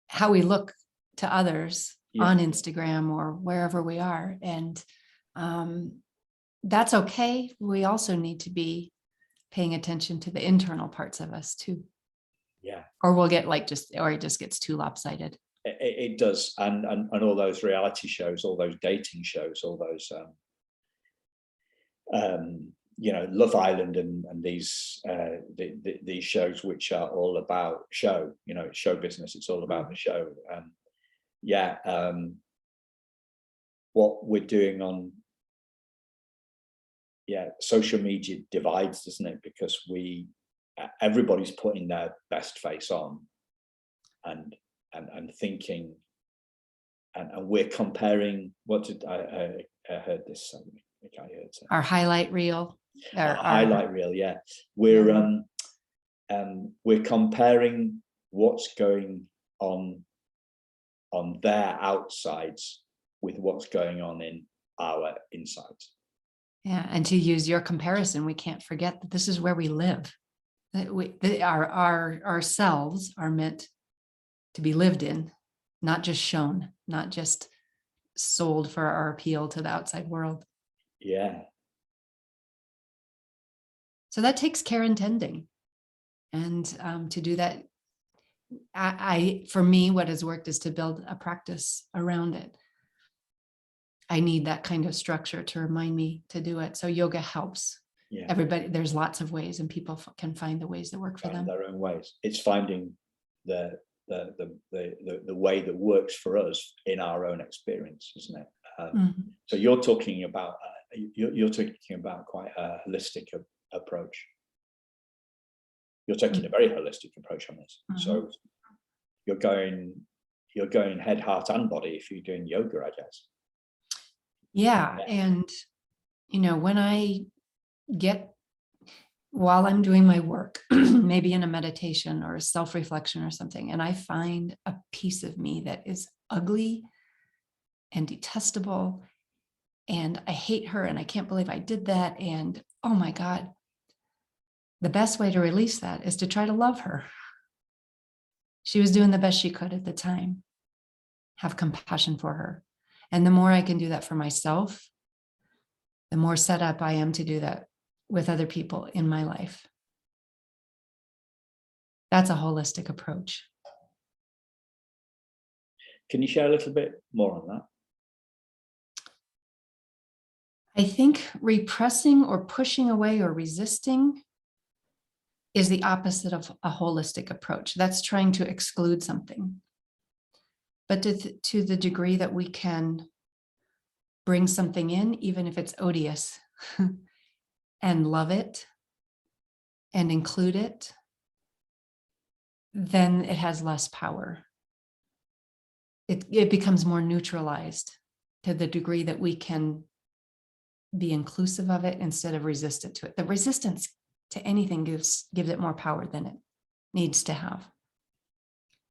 how we look to others on Instagram or wherever we are. And that's okay. We also need to be paying attention to the internal parts of us too. Yeah. Or we'll get it just gets too lopsided. It does. And all those reality shows, all those dating shows, all those, Love Island and these shows, which are all about show, show business. It's all about the show. What we're doing on social media divides, doesn't it? Because everybody's putting their best face on and thinking, and we're comparing. What did I heard this? I heard our highlight reel. Our highlight reel, yeah. We're comparing what's going on their outsides with what's going on in our insides. Yeah, and to use your comparison, we can't forget that this is where we live. Ourselves are meant to be lived in, not just shown, not just sold for our appeal to the outside world. Yeah. So that takes care and tending. And to do that, for me, what has worked is to build a practice around it. I need that kind of structure to remind me to do it. So yoga helps. Yeah. Everybody, there's lots of ways, and people can find the ways that work for them. Their own ways. It's finding the way that works for us in our own experience, isn't it? So you're talking about quite a holistic approach. You're taking a very holistic approach on this. So you're going head, heart, and body if you're doing yoga, I guess. Yeah. And when while I'm doing my work, maybe in a meditation or a self-reflection or something, and I find a piece of me that is ugly and detestable, and I hate her, and I can't believe I did that, and oh my God, the best way to release that is to try to love her. She was doing the best she could at the time. Have compassion for her. And the more I can do that for myself, the more set up I am to do that with other people in my life. That's a holistic approach. Can you share a little bit more on that? I think repressing or pushing away or resisting is the opposite of a holistic approach. That's trying to exclude something. But to the degree that we can bring something in, even if it's odious, and love it and include it, then it has less power. It becomes more neutralized to the degree that we can be inclusive of it instead of resistant to it. The resistance to anything gives it more power than it needs to have,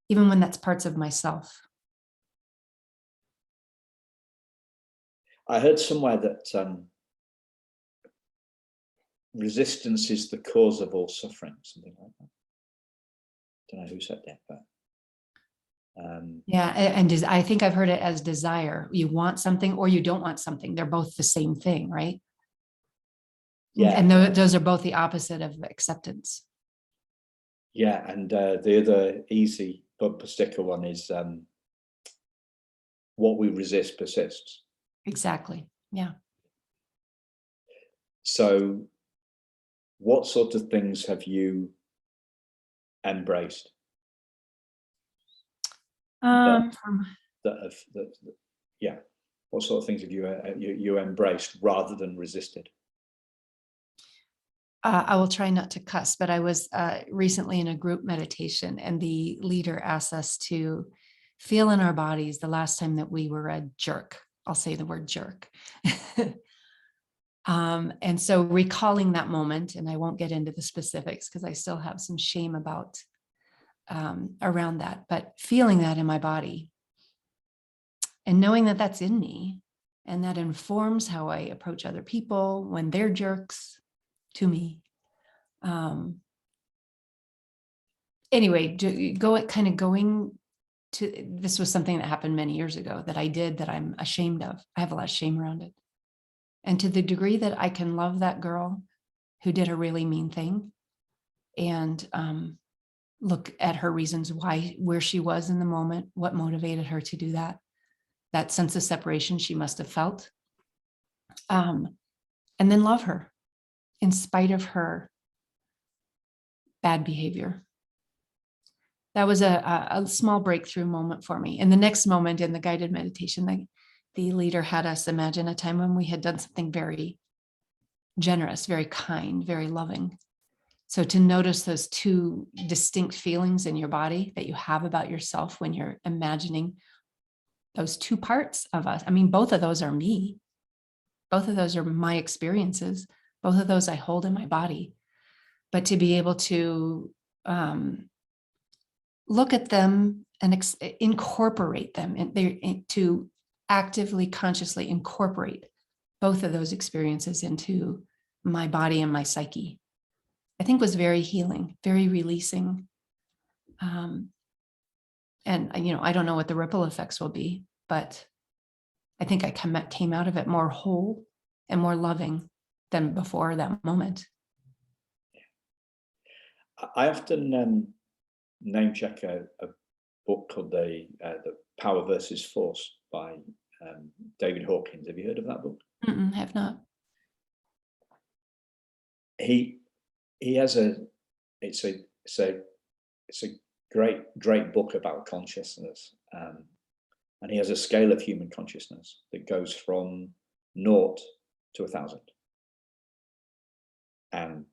even when that's parts of myself. I heard somewhere that resistance is the cause of all suffering, something like that. Don't know who said that, but yeah, and I think I've heard it as desire. You want something or you don't want something. They're both the same thing, right? yeah, And those are both the opposite of acceptance. yeah. And the other easy bumper sticker one is what we resist persists. Exactly. Yeah. So what sort of things have you embraced Um, yeah, what sort of things have you embraced rather than resisted? I will try not to cuss, but I was recently in a group meditation, and the leader asked us to feel in our bodies the last time that we were a jerk. I'll say the word jerk. And so recalling that moment, and I won't get into the specifics because I still have some shame about around that, but feeling that in my body and knowing that that's in me, and that informs how I approach other people when they're jerks to me. Anyway, going to, this was something that happened many years ago that I did that I'm ashamed of. I have a lot of shame around it. And to the degree that I can love that girl who did a really mean thing and look at her reasons why, where she was in the moment, what motivated her to do that, that sense of separation she must have felt, and then love her in spite of her bad behavior. That was a small breakthrough moment for me. And the next moment in the guided meditation, the leader had us imagine a time when we had done something very generous, very kind, very loving. So to notice those two distinct feelings in your body that you have about yourself when you're imagining those two parts of us. I mean, both of those are me. Both of those are my experiences. Both of those I hold in my body. But to be able to look at them and incorporate them, and to actively, consciously incorporate both of those experiences into my body and my psyche, I think was very healing, very releasing. And, I don't know what the ripple effects will be, but I think I came out of it more whole and more loving than before that moment. I often name check a book called the Power versus Force by David Hawkins. Have you heard of that book? I have not. He has it's a great book about consciousness, and he has a scale of human consciousness that goes from 0 to 1,000, and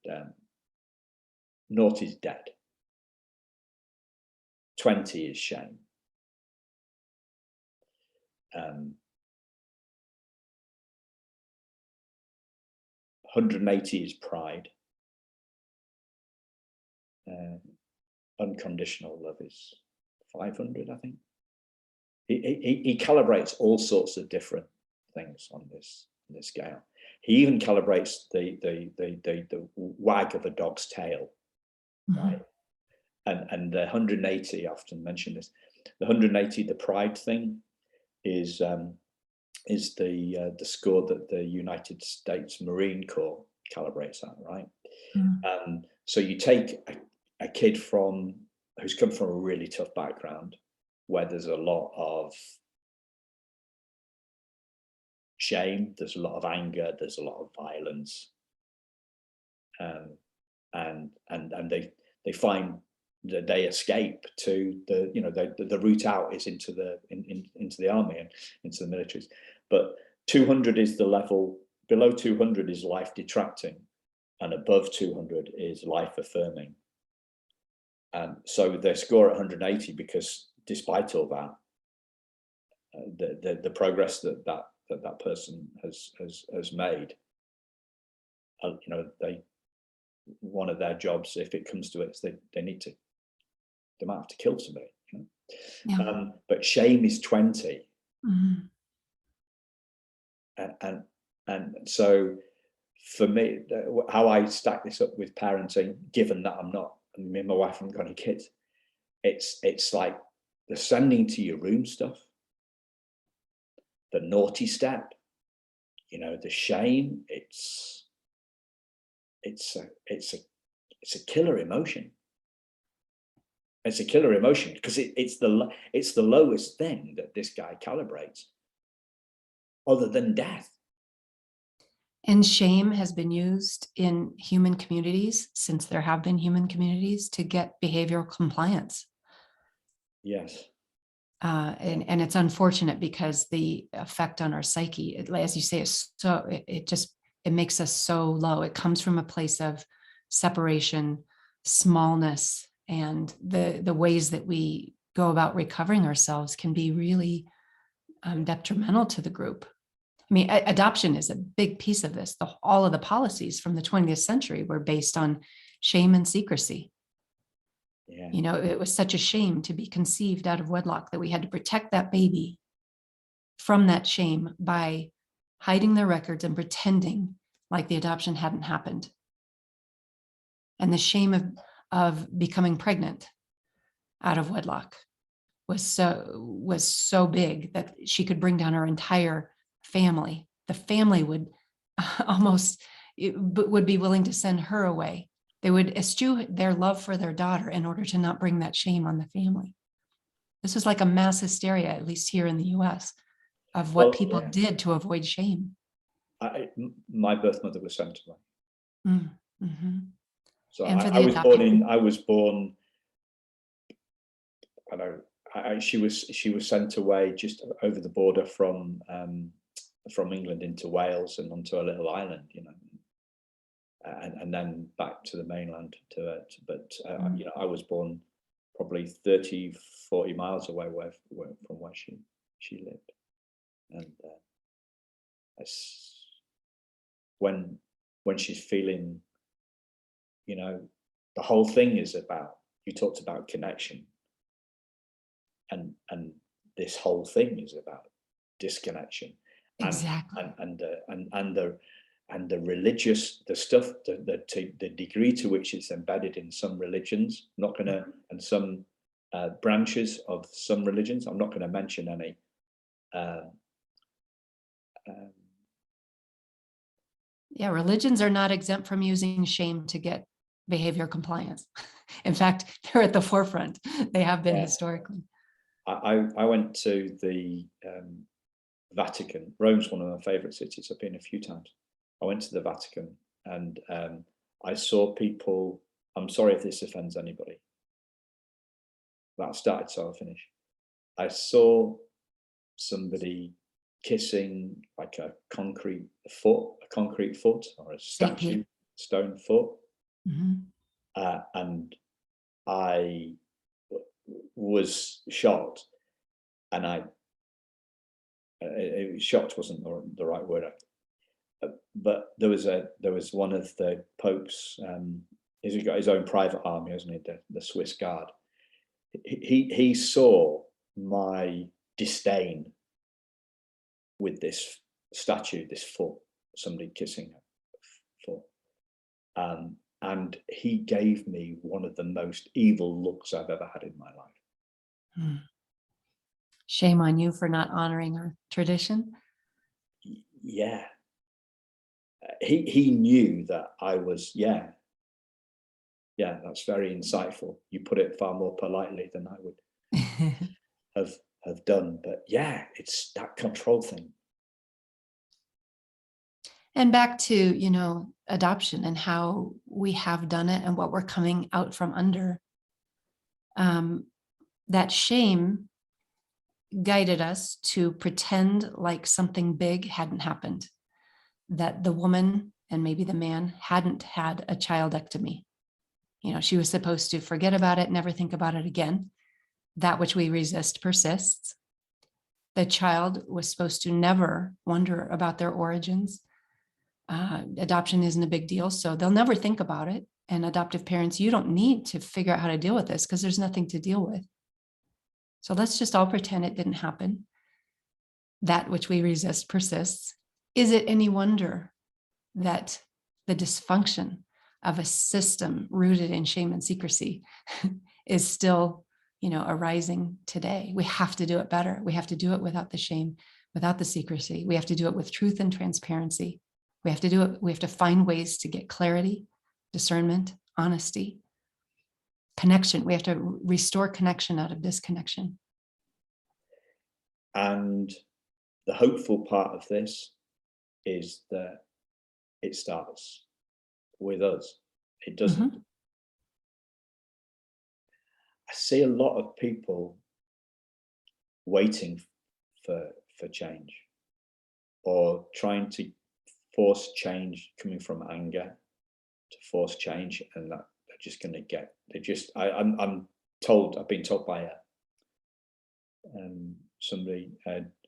0 is dead, 20 is shame, 180 is pride, unconditional love is 500, I think. He calibrates all sorts of different things on this scale. He even calibrates the wag of a dog's tail, right? And the 180, I often mention this, the 180, the pride thing, is the score that the United States Marine Corps calibrates at, right? So you take a kid who's come from a really tough background, where there's a lot of shame, there's a lot of anger, there's a lot of violence, and they find that they escape to the route out is into the army and into the militaries. But 200 is the level. Below 200 is life detracting, and above 200 is life affirming. And so they score at 180 because, despite all that, the progress that person has made, one of their jobs, if it comes to it, is they might have to kill somebody. Yeah. But shame is 20, and so for me, how I stack this up with parenting, given that me and my wife haven't got any kids, it's like the sending to your room stuff, the naughty step, the shame. It's a killer emotion. It's a killer emotion because it's the lowest thing that this guy calibrates, other than death. And shame has been used in human communities, since there have been human communities, to get behavioral compliance. Yes. And it's unfortunate because the effect on our psyche, as you say, is so, it makes us so low. It comes from a place of separation, smallness, and the ways that we go about recovering ourselves can be really detrimental to the group. I mean, adoption is a big piece of this. All of the policies from the 20th century were based on shame and secrecy. Yeah. It was such a shame to be conceived out of wedlock that we had to protect that baby from that shame by hiding their records and pretending like the adoption hadn't happened. And the shame of becoming pregnant out of wedlock was so big that she could bring down her entire family. The family would would be willing to send her away. They would eschew their love for their daughter in order to not bring that shame on the family. This was like a mass hysteria, at least here in the US, of what people did to avoid shame. My birth mother was sent away. Mm-hmm. So I was born. I know. She was sent away just over the border from England into Wales and onto a little island, and then back to the mainland but I was born probably 30, 40 miles away from where she lived. And when she's feeling, the whole thing is about, you talked about connection, and this whole thing is about disconnection. Exactly. And the religious, the stuff, the degree to which it's embedded in some religions, and some branches of some religions. I'm not going to mention any. Religions are not exempt from using shame to get behavior compliance. In fact, they're at the forefront. They have been historically. I went to the Vatican. Rome's one of my favorite cities. I've been a few times. I went to the Vatican and I saw people. I'm sorry if this offends anybody. That started, so I'll finish. I saw somebody kissing like a concrete foot or a statue, stone foot. Mm-hmm. And I was shocked, and shocked wasn't the right word, but there was one of the Pope's. He's got his own private army, hasn't he? The Swiss Guard. He saw my disdain with this statue, this foot, somebody kissing a foot, and he gave me one of the most evil looks I've ever had in my life. Shame on you for not honoring our tradition. Yeah. He knew that I was, that's very insightful. You put it far more politely than I would have done. But it's that control thing. And back to, adoption and how we have done it and what we're coming out from under. That shame guided us to pretend like something big hadn't happened, that the woman and maybe the man hadn't had a childectomy. She was supposed to forget about it, never think about it again. That which we resist persists. The child was supposed to never wonder about their origins. Adoption isn't a big deal, so they'll never think about it. And adoptive parents, you don't need to figure out how to deal with this because there's nothing to deal with. So let's just all pretend it didn't happen. That which we resist persists. Is it any wonder that the dysfunction of a system rooted in shame and secrecy is still, arising today. We have to do it better. We have to do it without the shame, without the secrecy. We have to do it with truth and transparency. We have to do it. We have to find ways to get clarity, discernment, honesty, connection. We have to restore connection out of disconnection. And the hopeful part of this is that it starts with us. It doesn't. I see a lot of people waiting for change, or trying to force change, coming from anger to force change, and that they're just going to get. I'm told. I've been told by somebody,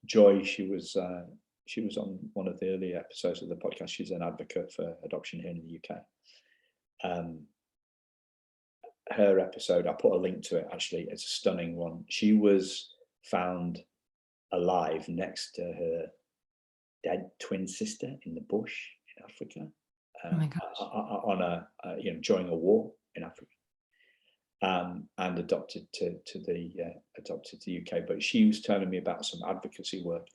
Joy. She was on one of the early episodes of the podcast. She's an advocate for adoption here in the UK. Her episode, I put a link to it, actually. It's a stunning one. She was found alive next to her dead twin sister in the bush in Africa, Oh my gosh. during a war in Africa, and adopted to the UK. But she was telling me about some advocacy work,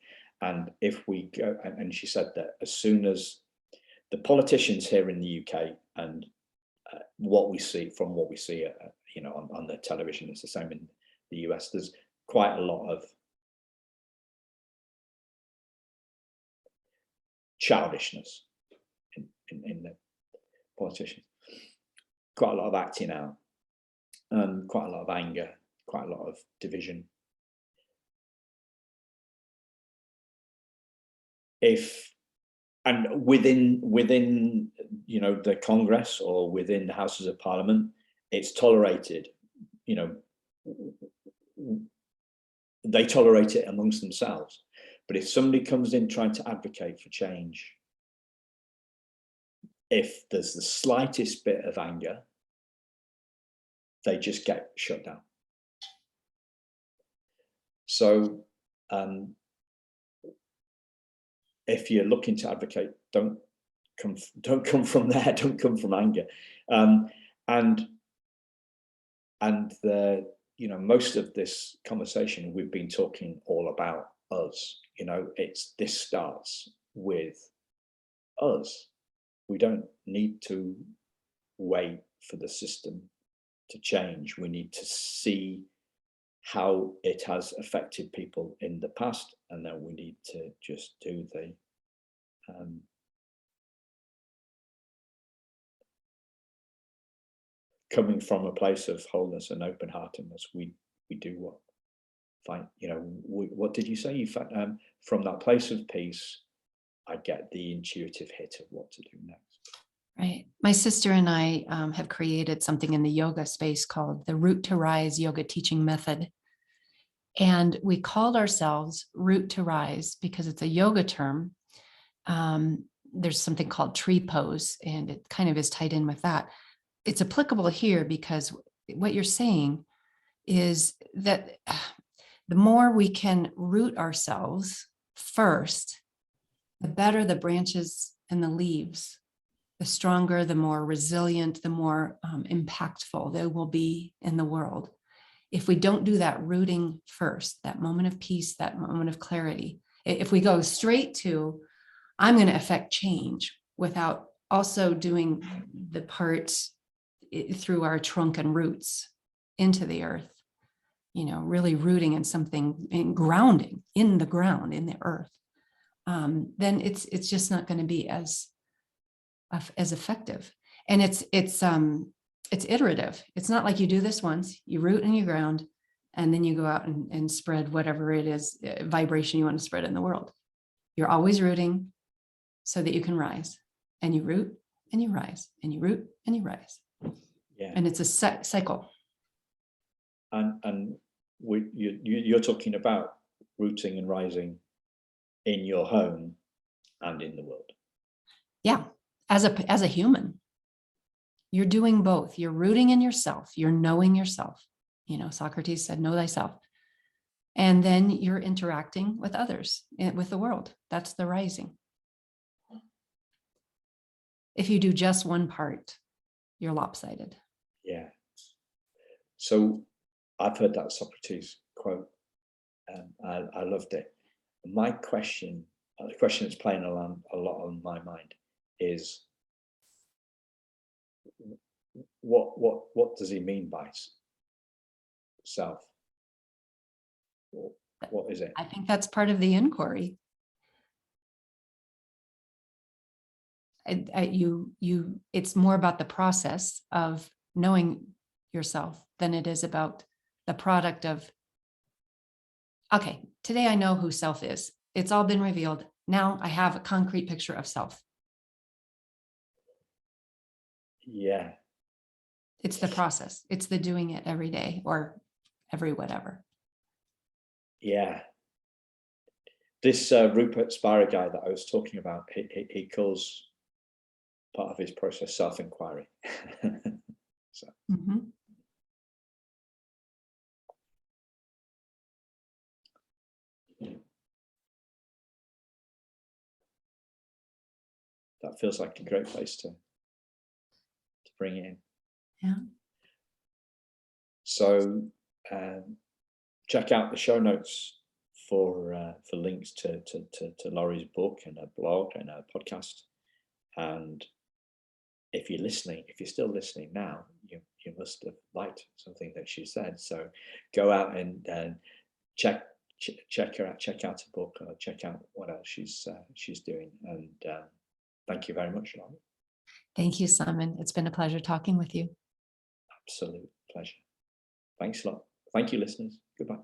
and if we go, and she said that as soon as the politicians here in the UK, and what we see on the television, it's the same in the US. There's quite a lot of childishness in the politicians, quite a lot of acting out, quite a lot of anger, quite a lot of division. And within the Congress or within the Houses of Parliament, it's tolerated. They tolerate it amongst themselves. But if somebody comes in trying to advocate for change, if there's the slightest bit of anger, they just get shut down. So if you're looking to advocate, don't come from there. Don't come from anger. And most of this conversation, we've been talking all about us. This starts with us. We don't need to wait for the system to change. We need to see how it has affected people in the past, and then we need to just do the coming from a place of wholeness and open-heartedness. We do what did you say? From that place of peace, I get the intuitive hit of what to do next. Right. My sister and I have created something in the yoga space called the Root to Rise Yoga Teaching Method. And we called ourselves Root to Rise because it's a yoga term. There's something called tree pose, and it kind of is tied in with that. It's applicable here because what you're saying is that the more we can root ourselves first, the better the branches and the leaves, the stronger, the more resilient, the more impactful they will be in the world. If we don't do that rooting first, that moment of peace, that moment of clarity, if we go straight to, I'm going to affect change without also doing the parts through our trunk and roots into the earth, really rooting in something, in grounding in the ground, in the earth, then it's just not going to be as effective. And it's iterative. It's not like you do this once, you root and you ground, and then you go out and spread whatever it is, vibration you want to spread in the world. You're always rooting so that you can rise, and you root and you rise, and you root and you rise. Yeah. And it's a cycle. And you're talking about rooting and rising in your home and in the world. Yeah. As a human, you're doing both. You're rooting in yourself. You're knowing yourself. Socrates said, know thyself. And then you're interacting with others, with the world. That's the rising. If you do just one part, you're lopsided. Yeah. So I've heard that Socrates quote, and I loved it. My question, the question that's playing around a lot on my mind is, what does he mean by self? What is it? I think that's part of the inquiry. It's more about the process of knowing yourself than it is about the product of, okay, today I know who self is. It's all been revealed. Now I have a concrete picture of self. Yeah. It's the process. It's the doing it every day or every whatever. Yeah. This Rupert Spira guy that I was talking about, he calls part of his process self-inquiry. So. Mm-hmm. That feels like a great place to bring it in. Yeah. So check out the show notes for links to Laurie's book and her blog and her podcast. And if you're listening, if you're still listening now, you must have liked something that she said. So go out and check her out, check out her book, or check out what else she's doing. And thank you very much, Laurie. Thank you, Simon. It's been a pleasure talking with you. Absolute pleasure. Thanks a lot. Thank you, listeners. Goodbye.